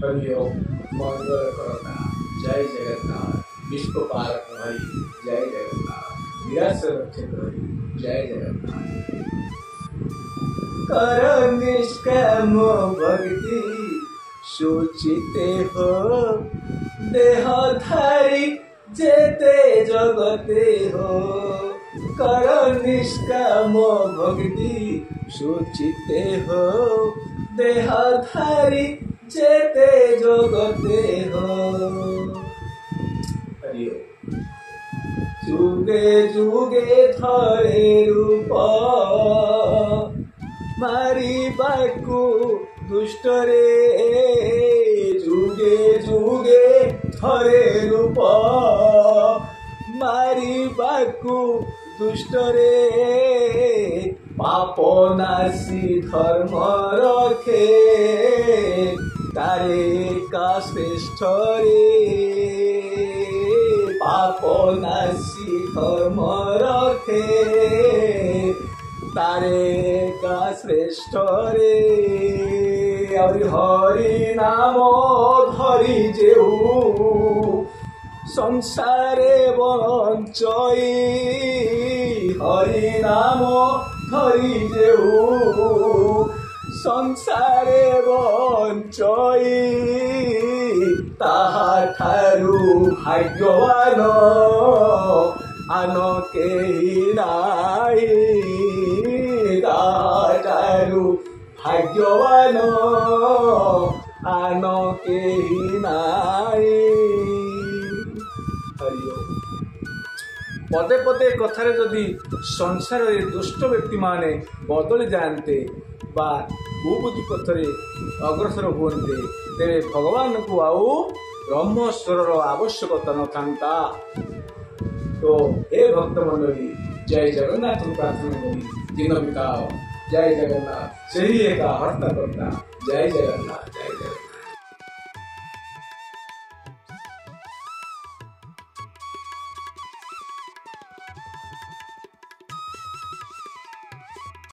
हरि ओम मंगल करना। जय जगन्नाथ। विश्व पालक हरि जय जगन्नाथ। निराश रक्षक हरि जय जगन्नाथ। कर निष्काम भक्ति सूचिते हो देह धारी जेते जगते हो। कर निष्काम भक्ति सूचिते हो देह धारी जेते जगते हो। हरि ओम। जुगे जुगे थरे रूप मारिबाकु दुष्ट रे। जुगे जुगे थरे रूप मारिबाकु दुष्ट रे। पाप नासी धर्म रखे तारे का श्रेष्ठ रे। पाप नासी धर्म रखे तारे का श्रेष्ठ रे। हरि नाम धरी जेऊ संसारे बंचई। हरि नाम धरी जेऊ संसारे बंचई। ताहा ठारू भाग्यवान आन केही नाई। ताहाठारू भाग्यवान आन केही नाई। हरि ओम। पदे पदे कथारे जदि संसार रे दुष्ट व्यक्ति माने बदली जाते बा कुबुद्धि पथरे अग्रसर हुए तेरे भगवान को आउ ब्रह्मस्वर आवश्यकता न था। तो हे भक्त मंडली जय जगन्नाथ प्रार्थना करी दिन बिताओ। जय जगन्नाथ। से ही एक हर्ता करता। जय जगन्नाथ। जय